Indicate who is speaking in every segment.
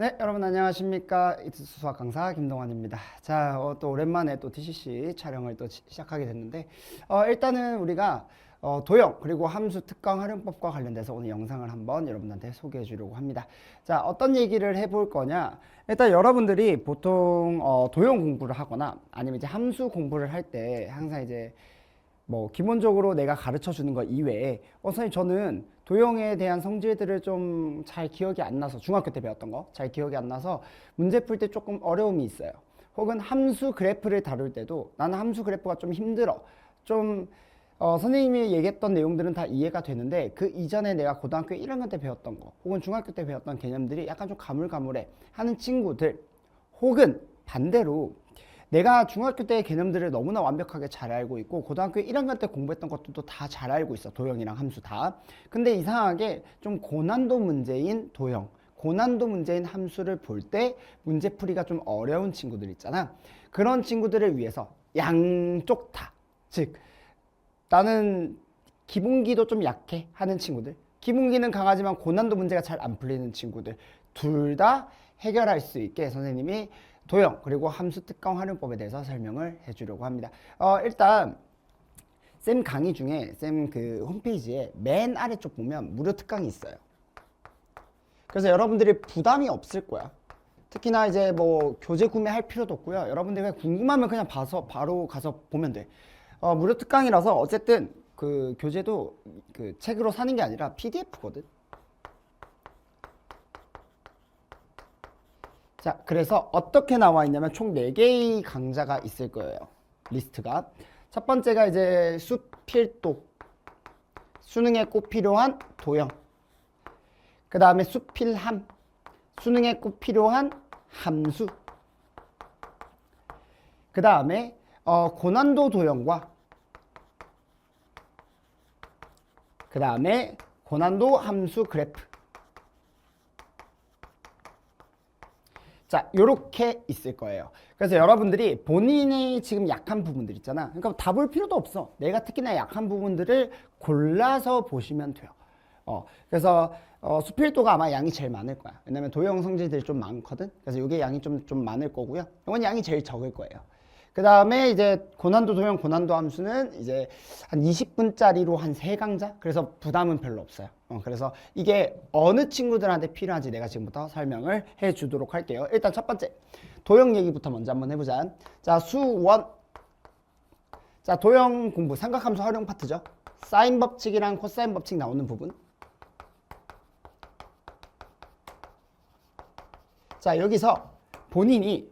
Speaker 1: 네, 여러분 안녕하십니까. 이트스 수학 강사 김동환입니다. 자, 또 오랜만에 또 TCC 촬영을 또 시작하게 됐는데, 일단은 우리가 도형 그리고 함수 특강 활용법과 관련돼서 오늘 영상을 한번 여러분한테 소개해 주려고 합니다. 자, 어떤 얘기를 해볼 거냐? 일단 여러분들이 보통 도형 공부를 하거나 아니면 이제 함수 공부를 할 때 항상 이제 뭐 기본적으로 내가 가르쳐 주는 거 이외에 선생님 저는 도형에 대한 성질들을 좀 잘 기억이 안 나서 중학교 때 배웠던 거 잘 기억이 안 나서 문제 풀 때 조금 어려움이 있어요. 혹은 함수 그래프를 다룰 때도 나는 함수 그래프가 좀 힘들어. 좀 선생님이 얘기했던 내용들은 다 이해가 되는데 그 이전에 내가 고등학교 1학년 때 배웠던 거 혹은 중학교 때 배웠던 개념들이 약간 좀 가물가물해 하는 친구들, 혹은 반대로 내가 중학교 때의 개념들을 너무나 완벽하게 잘 알고 있고 고등학교 1학년 때 공부했던 것들도 다 잘 알고 있어. 도형이랑 함수 다. 근데 이상하게 좀 고난도 문제인 도형, 고난도 문제인 함수를 볼 때 문제풀이가 좀 어려운 친구들 있잖아. 그런 친구들을 위해서 양쪽 다, 즉 나는 기본기도 좀 약해 하는 친구들, 기본기는 강하지만 고난도 문제가 잘 안 풀리는 친구들, 둘 다 해결할 수 있게 선생님이 도형 그리고 함수 특강 활용법에 대해서 설명을 해주려고 합니다. 일단 쌤 강의 중에 쌤 그 홈페이지에 맨 아래쪽 보면 무료 특강이 있어요. 그래서 여러분들이 부담이 없을 거야. 특히나 이제 뭐 교재 구매할 필요도 없고요. 여러분들이 그냥 궁금하면 그냥 봐서 바로 가서 보면 돼. 무료 특강이라서 어쨌든 그 교재도 그 책으로 사는 게 아니라 PDF거든. 자, 그래서 어떻게 나와 있냐면 총 4개의 강좌가 있을 거예요. 리스트가. 첫 번째가 이제 수필도, 수능에 꼭 필요한 도형. 그 다음에 수필함, 수능에 꼭 필요한 함수. 그 다음에 고난도 도형과 그 다음에 고난도 함수 그래프. 자, 요렇게 있을 거예요. 그래서 여러분들이 본인이 지금 약한 부분들 있잖아. 그러니까 다 볼 필요도 없어. 내가 특히나 약한 부분들을 골라서 보시면 돼요. 그래서 수필도가 아마 양이 제일 많을 거야. 왜냐면 도형 성질들이 좀 많거든. 그래서 이게 양이 좀 많을 거고요. 이건 양이 제일 적을 거예요. 그 다음에 이제 고난도 도형, 고난도 함수는 이제 한 20분짜리로 한 3강좌? 그래서 부담은 별로 없어요. 그래서 이게 어느 친구들한테 필요한지 내가 지금부터 설명을 해 주도록 할게요. 일단 첫 번째, 도형 얘기부터 먼저 한번 해보자. 자, 수원. 자, 도형 공부, 삼각함수 활용 파트죠. 사인 법칙이랑 코사인 법칙 나오는 부분. 자, 여기서 본인이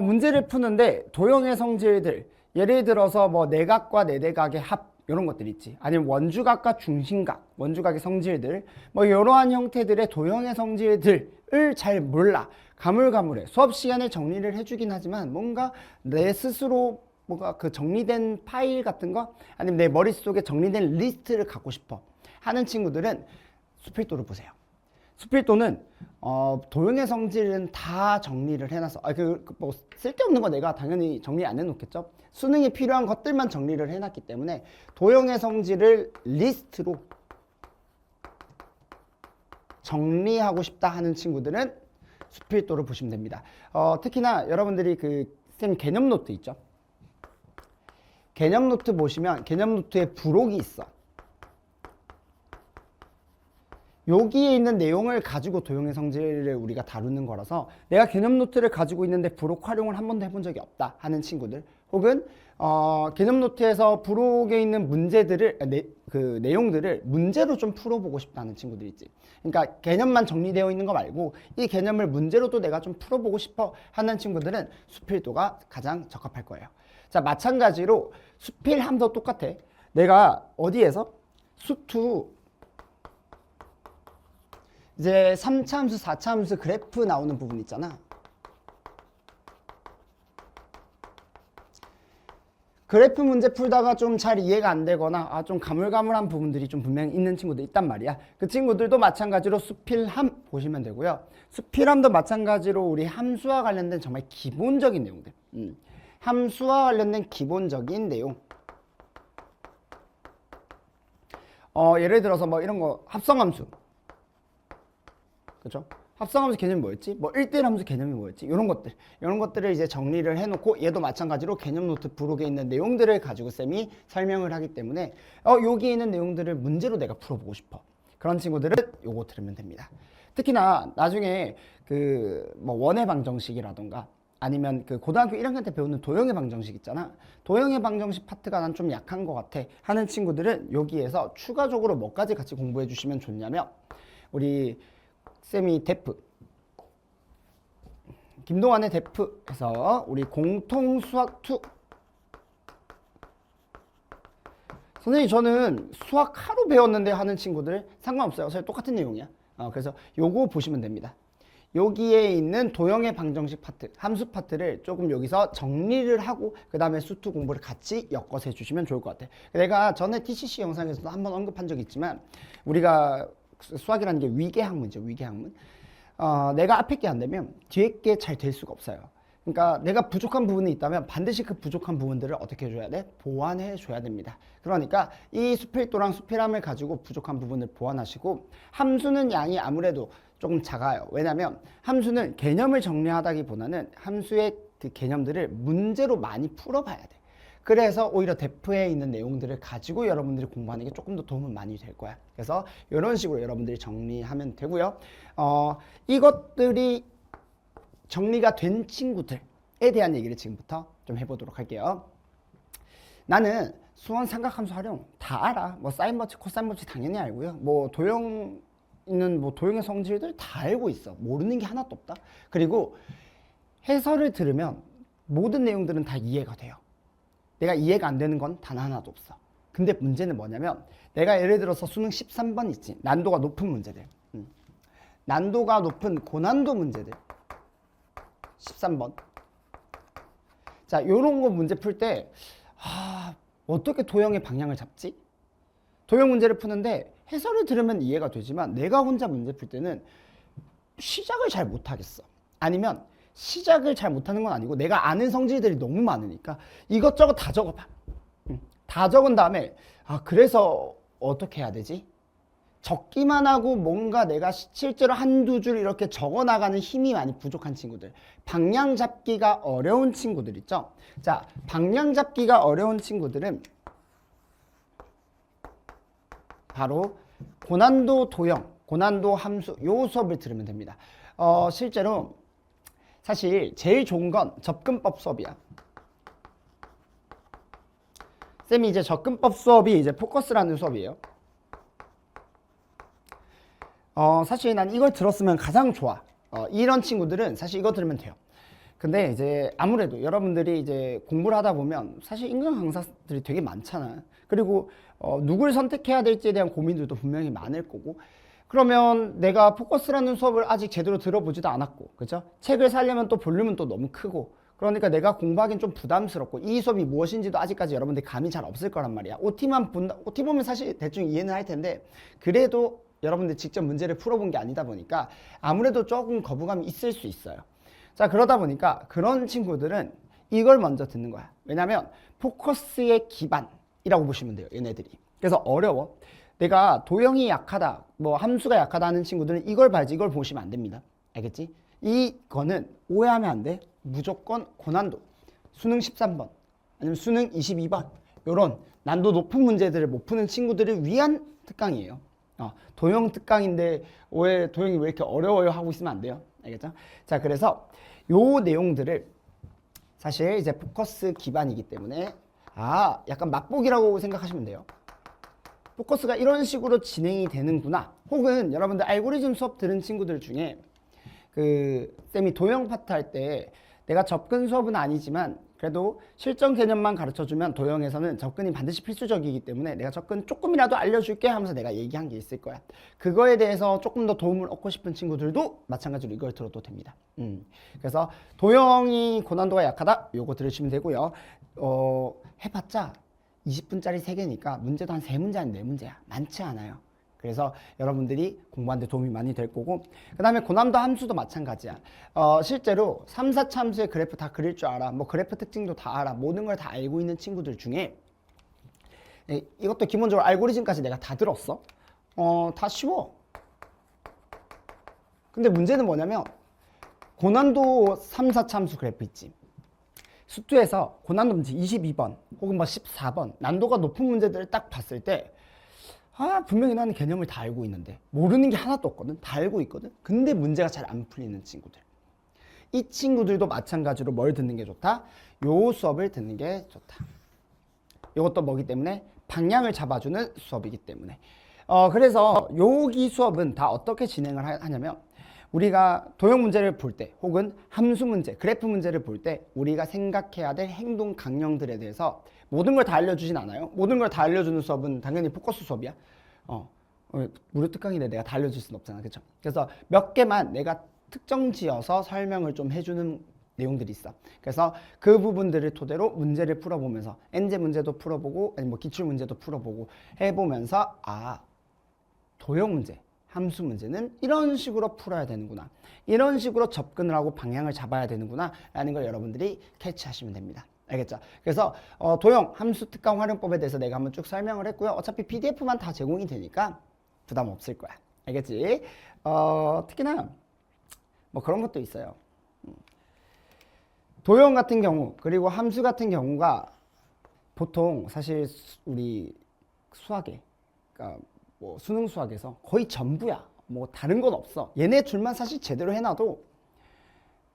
Speaker 1: 문제를 푸는데 도형의 성질들, 예를 들어서 뭐 내각과 내대각의 합 이런 것들 있지. 아니면 원주각과 중심각, 원주각의 성질들, 뭐 이러한 형태들의 도형의 성질들을 잘 몰라. 가물가물해. 수업 시간에 정리를 해주긴 하지만 뭔가 내 스스로 뭔가 그 정리된 파일 같은 거 아니면 내 머릿속에 정리된 리스트를 갖고 싶어 하는 친구들은 수필도를 보세요. 수필도는 도형의 성질은 다 정리를 해놨어. 뭐 쓸데없는 거 내가 당연히 정리 안 해놓겠죠. 수능에 필요한 것들만 정리를 해놨기 때문에 도형의 성질을 리스트로 정리하고 싶다 하는 친구들은 수필도를 보시면 됩니다. 특히나 여러분들이 그 쌤 개념 노트 있죠. 개념 노트 보시면 개념 노트에 부록이 있어. 여기에 있는 내용을 가지고 도형의 성질을 우리가 다루는 거라서 내가 개념 노트를 가지고 있는데 부록 활용을 한 번도 해본 적이 없다 하는 친구들, 혹은 개념 노트에서 부록에 있는 문제들을 그 내용들을 문제로 좀 풀어보고 싶다는 친구들 있지. 그러니까 개념만 정리되어 있는 거 말고 이 개념을 문제로도 내가 좀 풀어보고 싶어 하는 친구들은 수필도가 가장 적합할 거예요. 자, 마찬가지로 수필함도 똑같아. 내가 어디에서 수투 이제 3차 함수, 4차 함수 그래프 나오는 부분 있잖아. 그래프 문제 풀다가 좀 잘 이해가 안 되거나 좀 가물가물한 부분들이 좀 분명히 있는 친구들 있단 말이야. 그 친구들도 마찬가지로 수필함 보시면 되고요. 수필함도 마찬가지로 우리 함수와 관련된 정말 기본적인 내용들. 함수와 관련된 기본적인 내용. 예를 들어서 뭐 이런 거 합성함수. 그렇죠? 합성함수 개념이 뭐였지? 뭐 1대1 함수 개념이 뭐였지? 이런 것들을 이제 정리를 해놓고 얘도 마찬가지로 개념 노트 부록에 있는 내용들을 가지고 쌤이 설명을 하기 때문에 여기 있는 내용들을 문제로 내가 풀어보고 싶어. 그런 친구들은 요거 들으면 됩니다. 특히나 나중에 그 뭐 원의 방정식이라던가 아니면 그 고등학교 1학년 때 배우는 도형의 방정식 있잖아. 도형의 방정식 파트가 난 좀 약한 것 같아 하는 친구들은 여기에서 추가적으로 뭐까지 같이 공부해 주시면 좋냐면 우리 쌤이 데프 김동완의 데프에서 우리 공통수학 2 선생님 저는 수학 하루 배웠는데 하는 친구들 상관없어요. 사실 똑같은 내용이야. 그래서 요거 보시면 됩니다. 여기에 있는 도형의 방정식 파트, 함수 파트를 조금 여기서 정리를 하고 그 다음에 수투 공부를 같이 엮어서 해주시면 좋을 것 같아. 내가 전에 TCC 영상에서도 한번 언급한 적이 있지만 우리가 수학이라는 게 위계학문이죠. 위계학문. 내가 앞에 게 안 되면 뒤에 게 잘 될 수가 없어요. 그러니까 내가 부족한 부분이 있다면 반드시 그 부족한 부분들을 어떻게 해줘야 돼? 보완해 줘야 됩니다. 그러니까 이 수필도랑 수필함을 가지고 부족한 부분을 보완하시고 함수는 양이 아무래도 조금 작아요. 왜냐하면 함수는 개념을 정리하다기보다는 함수의 그 개념들을 문제로 많이 풀어봐야 돼. 그래서 오히려 데프에 있는 내용들을 가지고 여러분들이 공부하는 게 조금 더 도움은 많이 될 거야. 그래서 이런 식으로 여러분들이 정리하면 되고요. 이것들이 정리가 된 친구들에 대한 얘기를 지금부터 좀 해보도록 할게요. 나는 수원 삼각함수 활용 다 알아. 뭐 사인 법칙, 코사인 법칙 당연히 알고요. 뭐 도형 있는 뭐 도형의 성질들 다 알고 있어. 모르는 게 하나도 없다. 그리고 해설을 들으면 모든 내용들은 다 이해가 돼요. 내가 이해가 안 되는 건 단 하나도 없어. 근데 문제는 뭐냐면 내가 예를 들어서 수능 13번 있지. 난도가 높은 문제들. 난도가 높은 고난도 문제들. 13번. 자, 요런 거 문제 풀 때 어떻게 도형의 방향을 잡지? 도형 문제를 푸는데 해설을 들으면 이해가 되지만 내가 혼자 문제 풀 때는 시작을 잘 못하겠어. 아니면 시작을 잘 못하는 건 아니고 내가 아는 성질들이 너무 많으니까 이것저것 다 적어봐. 다 적은 다음에 그래서 어떻게 해야 되지? 적기만 하고 뭔가 내가 실제로 한두 줄 이렇게 적어 나가는 힘이 많이 부족한 친구들, 방향 잡기가 어려운 친구들 있죠. 자, 방향 잡기가 어려운 친구들은 바로 고난도 도형, 고난도 함수 요 수업을 들으면 됩니다. 실제로 사실 제일 좋은 건 접근법 수업이야. 쌤이 이제 접근법 수업이 이제 포커스라는 수업이에요. 사실 난 이걸 들었으면 가장 좋아. 이런 친구들은 사실 이거 들으면 돼요. 근데 이제 아무래도 여러분들이 이제 공부를 하다 보면 사실 인강 강사들이 되게 많잖아. 그리고 누굴 선택해야 될지에 대한 고민들도 분명히 많을 거고. 그러면 내가 포커스라는 수업을 아직 제대로 들어보지도 않았고, 그죠? 책을 사려면 또 볼륨은 또 너무 크고, 그러니까 내가 공부하기엔 좀 부담스럽고, 이 수업이 무엇인지도 아직까지 여러분들이 감이 잘 없을 거란 말이야. OT 보면 사실 대충 이해는 할 텐데, 그래도 여러분들 직접 문제를 풀어본 게 아니다 보니까 아무래도 조금 거부감이 있을 수 있어요. 자, 그러다 보니까 그런 친구들은 이걸 먼저 듣는 거야. 왜냐면 포커스의 기반이라고 보시면 돼요, 얘네들이. 그래서 어려워. 내가 도형이 약하다, 뭐 함수가 약하다 하는 친구들은 이걸 봐야지, 이걸 보시면 안 됩니다. 알겠지? 이거는 오해하면 안 돼. 무조건 고난도. 수능 13번, 아니면 수능 22번, 요런 난도 높은 문제들을 못 푸는 친구들을 위한 특강이에요. 도형 특강인데 왜 도형이 왜 이렇게 어려워요 하고 있으면 안 돼요. 알겠죠? 자, 그래서 요 내용들을 사실 이제 포커스 기반이기 때문에 약간 맛보기라고 생각하시면 돼요. 포커스가 이런 식으로 진행이 되는구나. 혹은 여러분들 알고리즘 수업 들은 친구들 중에 그 쌤이 도형 파트 할 때 내가 접근 수업은 아니지만 그래도 실전 개념만 가르쳐주면 도형에서는 접근이 반드시 필수적이기 때문에 내가 접근 조금이라도 알려줄게 하면서 내가 얘기한 게 있을 거야. 그거에 대해서 조금 더 도움을 얻고 싶은 친구들도 마찬가지로 이걸 들어도 됩니다. 그래서 도형이 고난도가 약하다, 요거 들으시면 되고요. 해봤자 20분짜리 3개니까 문제도 한 3문제 아니면 4문제야. 많지 않아요. 그래서 여러분들이 공부하는 데 도움이 많이 될 거고, 그 다음에 고난도 함수도 마찬가지야. 실제로 3, 4차 함수의 그래프 다 그릴 줄 알아. 뭐 그래프 특징도 다 알아. 모든 걸 다 알고 있는 친구들 중에 이것도 기본적으로 알고리즘까지 내가 다 들었어. 다 쉬워. 근데 문제는 뭐냐면 고난도 3, 4차 함수 그래프 있지. 수투에서 고난도 문제 22번 혹은 뭐 14번 난도가 높은 문제들을 딱 봤을 때 분명히 나는 개념을 다 알고 있는데 모르는 게 하나도 없거든. 다 알고 있거든. 근데 문제가 잘 안 풀리는 친구들. 이 친구들도 마찬가지로 뭘 듣는 게 좋다? 요 수업을 듣는 게 좋다. 이것도 뭐기 때문에 방향을 잡아주는 수업이기 때문에. 그래서 여기 수업은 다 어떻게 진행을 하냐면 우리가 도형 문제를 볼 때 혹은 함수 문제, 그래프 문제를 볼 때 우리가 생각해야 될 행동 강령들에 대해서 모든 걸 다 알려주진 않아요. 모든 걸 다 알려주는 수업은 당연히 포커스 수업이야. 무료 특강인데 내가 다 알려줄 수는 없잖아. 그쵸? 그래서 몇 개만 내가 특정 지어서 설명을 좀 해주는 내용들이 있어. 그래서 그 부분들을 토대로 문제를 풀어보면서 엔제 문제도 풀어보고 아니 뭐 기출 문제도 풀어보고 해보면서 도형 문제, 함수 문제는 이런 식으로 풀어야 되는구나. 이런 식으로 접근을 하고 방향을 잡아야 되는구나 라는 걸 여러분들이 캐치하시면 됩니다. 알겠죠? 그래서 도형, 함수, 특강, 활용법에 대해서 내가 한번 쭉 설명을 했고요. 어차피 PDF만 다 제공이 되니까 부담 없을 거야. 알겠지? 특히나 뭐 그런 것도 있어요. 도형 같은 경우 그리고 함수 같은 경우가 보통 사실 우리 수학에 그러니까 뭐 수능 수학에서 거의 전부야. 뭐 다른 건 없어. 얘네 둘만 사실 제대로 해놔도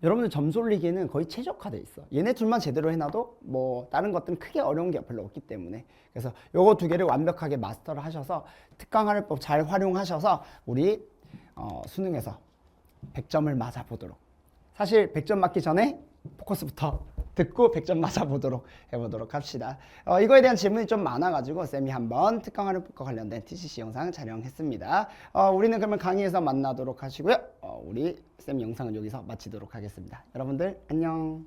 Speaker 1: 여러분들 점수 올리기에는 거의 최적화돼 있어. 얘네 둘만 제대로 해놔도 뭐 다른 것들은 크게 어려운 게 별로 없기 때문에. 그래서 요거 두 개를 완벽하게 마스터를 하셔서 특강 활용법 잘 활용하셔서 우리 수능에서 100점을 맞아보도록. 사실 100점 맞기 전에 포커스부터 듣고 100점 맞아보도록 해보도록 합시다. 이거에 대한 질문이 좀 많아가지고 쌤이 한번 특강 활용법과 관련된 TCC 영상 촬영했습니다. 우리는 그러면 강의에서 만나도록 하시고요. 우리 쌤 영상은 여기서 마치도록 하겠습니다. 여러분들 안녕.